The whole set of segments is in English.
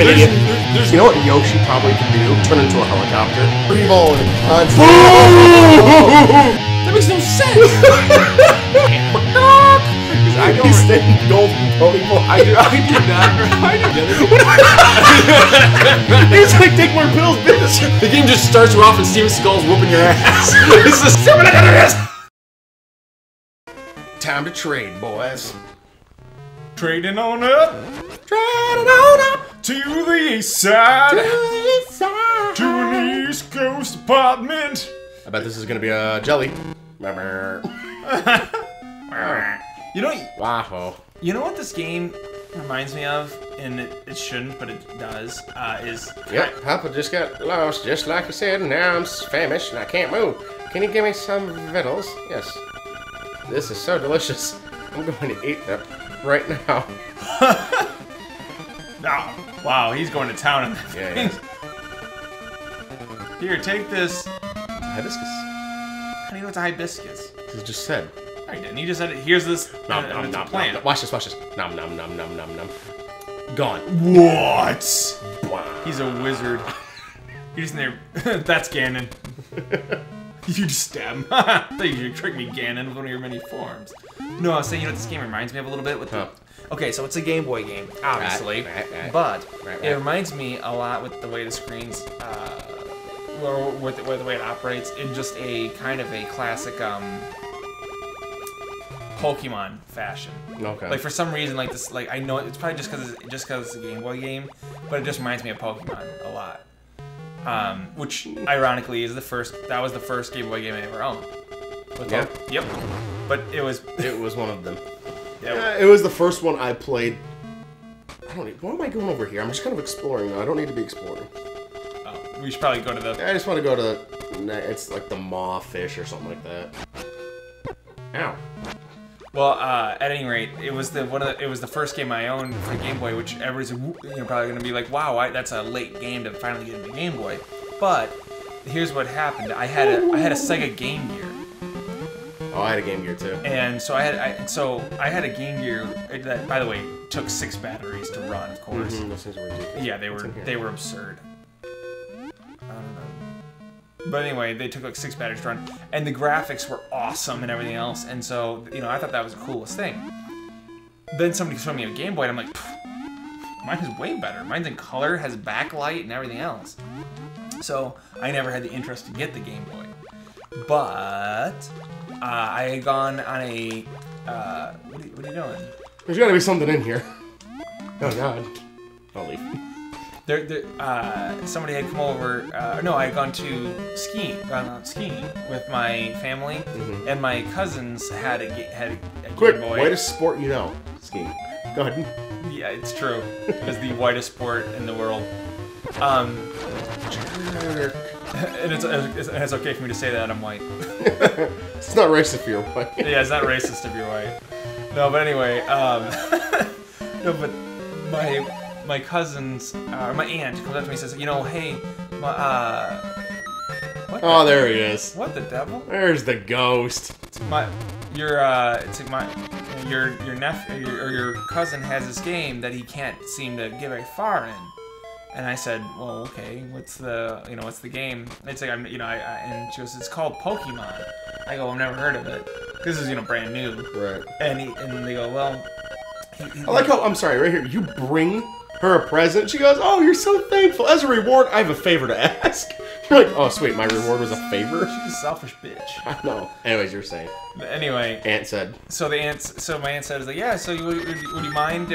an idiot. You know what Yoshi probably could do? Turn into a helicopter. Free-balling. That makes no sense! He's staying golden Pokemon. I do not. He's like, take more pills, bitch. The game just starts you off and Steven Seagal's whooping your ass. This is time to trade, boys. Trading on up. Trading on up. To the east side. To an East Coast apartment. I bet this is gonna be a jelly. You know, Wow. you know what this game reminds me of, and it shouldn't, but it does, is... Yep, Papa just got lost, just like you said, and now I'm famished and I can't move. Can you give me some victuals? Yes. This is so delicious. I'm going to eat them right now. Oh, wow, he's going to town on that. Yeah. Here, take this. Hibiscus. How do you know it's a hibiscus? He just said. I didn't. He just said, here's this. Nom, and nom, it's a nom, plant. nom. Watch this, watch this. Nom, nom, nom, nom, nom, nom. Gone. What? Wow. He's a wizard. He's in there. That's Ganon. You just stab him. I thought you should trick me, Ganon, with one of your many forms. No, I was saying, you know what this game reminds me of a little bit? With the... Okay, so it's a Game Boy game, obviously. Right. But it reminds me a lot with the way the screens, or with the way it operates, in just a kind of a classic, Pokemon fashion. Okay. Like for some reason, like this, like I know it's probably just because it's a Game Boy game, but it just reminds me of Pokemon a lot. Which ironically is that was the first Game Boy game I ever owned. Yep. But it was one of them. Yeah, it was the first one I played. Why am I going over here? I'm just kind of exploring now. I don't need to be exploring. Oh, we should probably go to the... I just want to go to... It's like the maw fish or something like that. Ow. Well, at any rate, it was the first game I owned for Game Boy, which everybody's probably gonna be like, wow, that's a late game to finally get into Game Boy. But here's what happened: I had a Sega Game Gear. Oh, I had a Game Gear too. And so I had a Game Gear that, by the way, took 6 batteries to run. Of course. Those things were ridiculous. Yeah, they were absurd. I don't know. But anyway, they took like 6 batteries to run, and the graphics were awesome and everything else, and so, I thought that was the coolest thing. Then somebody showed me a Game Boy, and I'm like, mine is way better. Mine's in color, has backlight, and everything else. So, I never had the interest to get the Game Boy. But, I had gone on a, what are you doing? There's gotta be something in here. Oh god. I'll leave. Somebody had come over. No, I had gone skiing with my family, and my cousins had a Quick, Game Boy. whitest sport you know, skiing. Go ahead. Yeah, it's true. It was the whitest sport in the world. And it's okay for me to say that I'm white. It's not racist if you're white. Yeah, it's not racist if you're white. No, but anyway, no, but my cousins, or my aunt comes up to me and says, hey, oh, there he is. What the devil? There's the ghost. Your nephew or your cousin has this game that he can't seem to get very far in. And I said, well, okay, what's the game? It's like, and she goes, it's called Pokemon. I go, I've never heard of it. This is, brand new. Right. And they go, well, I like how, I'm sorry, right here, you bring her a present. She goes, oh, you're so thankful. As a reward, I have a favor to ask. You're like, oh, sweet, my reward was a favor? She's a selfish bitch. I know. Anyways, you're saying. Anyway. Aunt said. So my aunt said, yeah, so would you mind,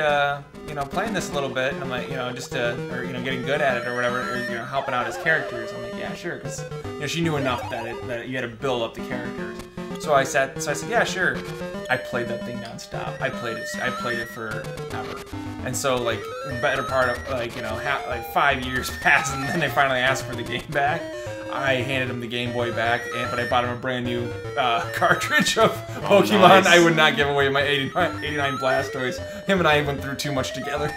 playing this a little bit? And I'm like, just getting good at it or whatever, or, helping out his characters. I'm like, yeah, sure, because, she knew enough that you had to build up the characters. So I said, yeah, sure. I played that thing nonstop. I played it forever. And so, like, the better part of, 5 years passed, and then they finally asked for the game back. I handed him the Game Boy back, but I bought him a brand new cartridge of Pokemon. Nice. I would not give away my 89 Blastoise. Him and I went through too much together.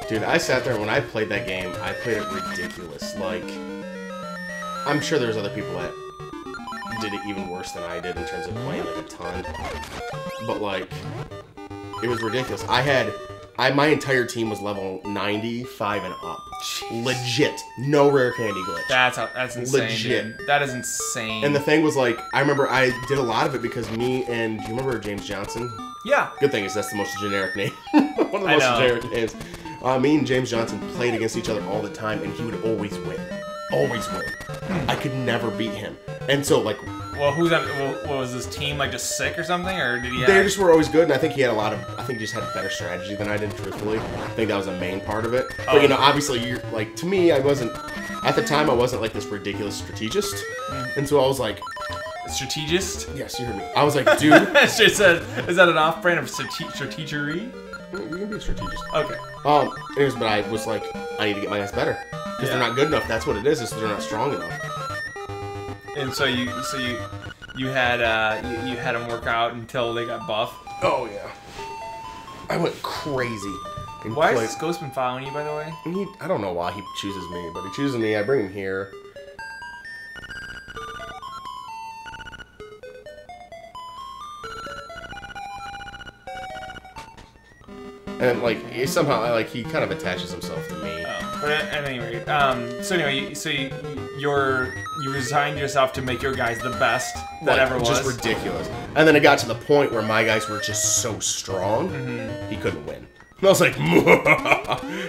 Dude, I sat there when I played that game. I played it ridiculous. Like, I'm sure there's other people that did it even worse than I did in terms of playing like a ton. But like, it was ridiculous. I my entire team was level 95 and up. Legit. No rare candy glitch. That's insane. Legit. Dude. That is insane. And the thing was, like, I remember I did a lot of it because me and, do you remember James Johnson? Yeah. Good thing is that's the most generic name. One of the most generic names. Me and James Johnson played against each other all the time, and he would always win. Always win. I could never beat him. And so, like... Well, what was his team, like, just sick or something? Or did he They just were always good, and I think he had I think he just had better strategy than I did, truthfully. I think that was a main part of it. But, you know, obviously, you're, like, to me, I wasn't... At the time, I wasn't, like, this ridiculous strategist. And so I was like... Strategist? Yes, you heard me. I was like, dude... Is that an off-brand of strategery? You can be a strategist. Okay. Anyways, but I was like, I need to get my guys better. Because they're not good enough. That's what it is they're not strong enough. And so you had them work out until they got buff. Oh yeah, I went crazy. Why has this ghost been following you, by the way? I don't know why he chooses me, but he chooses me. I bring him here. And like somehow he kind of attaches himself to me. But at any rate, so anyway, you resigned yourself to make your guys the best that ever was. Just ridiculous. And then it got to the point where my guys were just so strong, he couldn't win. And I was like,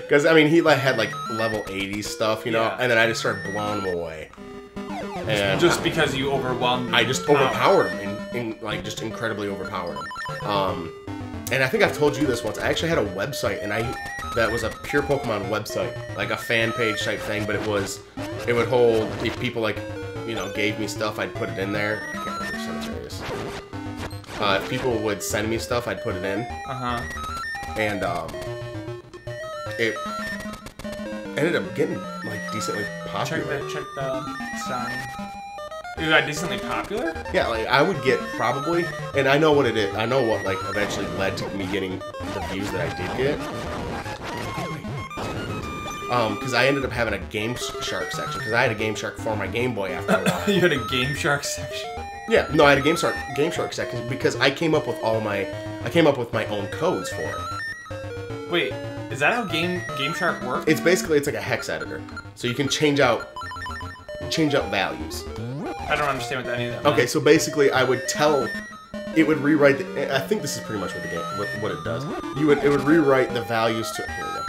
because I mean he had like level 80 stuff, you know, and then I just started blowing him away. And just because you overwhelmed him. I just overpowered him, like just incredibly overpowered him. And I think I've told you this once. I actually had a website, and that was a pure Pokemon website, like a fan page type thing. But it would hold, if people like, you know, gave me stuff, I'd put it in there. I can't remember the cemeteries. If people would send me stuff, I'd put it in. And it ended up getting like decently popular. Check the sign. You got decently popular? Yeah, like I would get probably, and I know what it is. I know what like eventually led to me getting the views that I did get. Because I ended up having a Game Shark section. Because I had a Game Shark for my Game Boy after a while. You had a Game Shark section? Yeah, no, I had a Game Shark section because I came up with my own codes for it. Wait, is that how Game Shark works? It's like a hex editor, so you can change out values. I don't understand what any of that means. Okay, so basically it would rewrite I think this is pretty much what it does. It would rewrite the values to, here we go.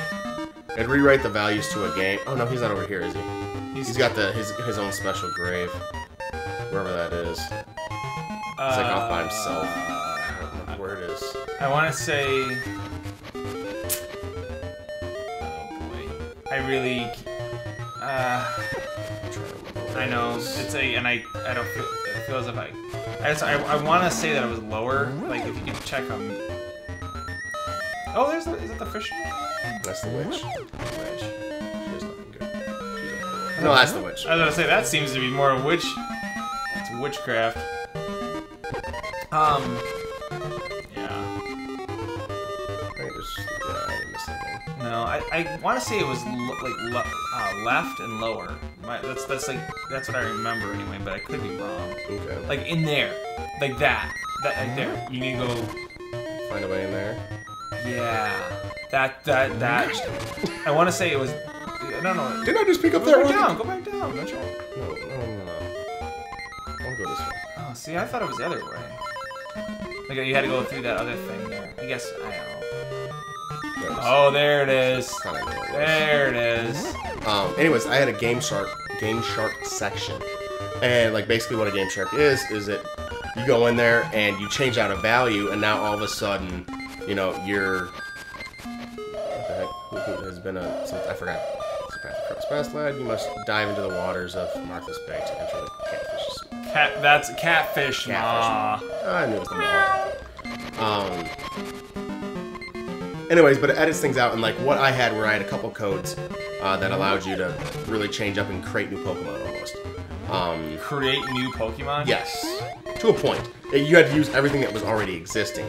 It'd rewrite the values to a game. Oh no, he's not over here, is he? He's got his own special grave. Wherever that is. He's like off by himself. I don't remember where it is. I want to say... Oh boy. I really... I know and I don't feel. It feels as if I want to say that it was lower. Like if you could check them. Oh, is that the fish? That's the witch. Witch. She's nothing good. No, that's the witch. I was gonna say that seems to be more witch. That's witchcraft. Yeah. I didn't miss anything. No, I want to say it was left and lower. That's what I remember anyway, but I could be wrong. Okay. Like in there, like that right there. You need to go find a way in there. Yeah, that. I want to say it was. I don't know. Didn't I just pick up there? Go back down. Don't you? No. I'll go this way. Oh, see, I thought it was the other way. Like you had to go through that other thing there. I guess I don't know. Oh, there it is. There it is. Anyways, I had a Game Shark section, and like basically what a Game Shark is it you go in there and you change out a value, and now all of a sudden, you know, you're. What the heck? Who has been I forgot. Cross past lad, you must dive into the waters of Martha's Bay to enter the catfishes. That's a catfish. I knew it was the mall. Anyways, but it edits things out, and like what I had, where I had a couple codes that allowed you to really change up and create new Pokemon almost. Create new Pokemon? Yes, to a point. You had to use everything that was already existing.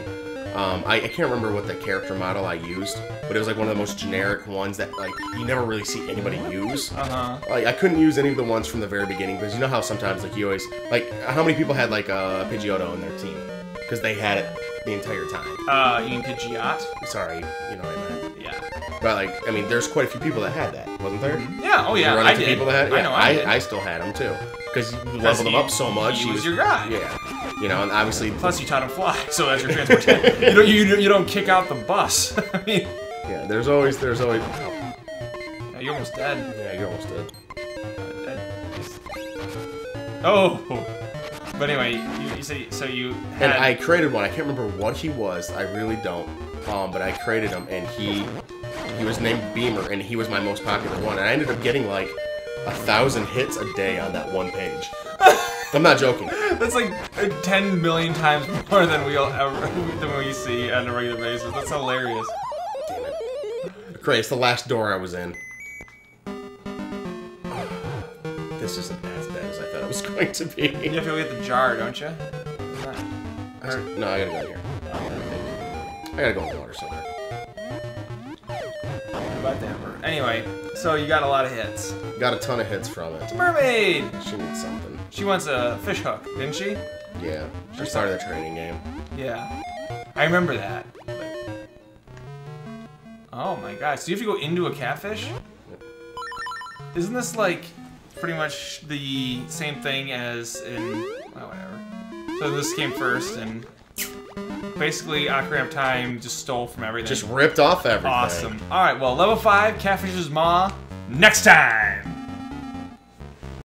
I can't remember what the character model I used, but it was like one of the most generic ones that like you never really see anybody use. Like I couldn't use any of the ones from the very beginning because you know how sometimes like you always like how many people had like a Pidgeotto on their team because they had it the entire time. You mean Pidgeot? Sorry, you know what I meant. But like, I mean, there's quite a few people that had that, wasn't there? Yeah. Oh yeah. You run I into did. people that had. Yeah, I know. I did. I still had them too, because you leveled them up so much. He was your guy. Yeah. You know, and obviously. Plus, you taught him fly, so that's your transportation. you don't kick out the bus. I mean. Yeah. There's always. Oh. Yeah, you're almost dead. Yeah, you're almost dead. Oh. But anyway, you said so you had... And I created one. I can't remember what he was. I really don't. But I created him, and he was named Beamer, and he was my most popular one. And I ended up getting like 1,000 hits a day on that one page. I'm not joking. That's like 10 million times more than we see on a regular basis. That's hilarious. Damn it. Great. It's the last door I was in. This isn't as bad as I thought it was going to be. You have to go get the jar, don't you? No, I gotta go in here. I gotta go in the water somewhere. About the Emperor. Anyway, so you got a lot of hits. Got a ton of hits from it. It's a mermaid! She needs something. She wants a fish hook, didn't she? Yeah. She's part of the training game. Yeah. I remember that. Oh my god. So you have to go into a catfish? Isn't this like pretty much the same thing as in... well, whatever. So this came first, and basically Ocarina of Time just stole from everything. Just ripped off everything. Awesome. Alright, well, level 5, Catfish's Maw, next time!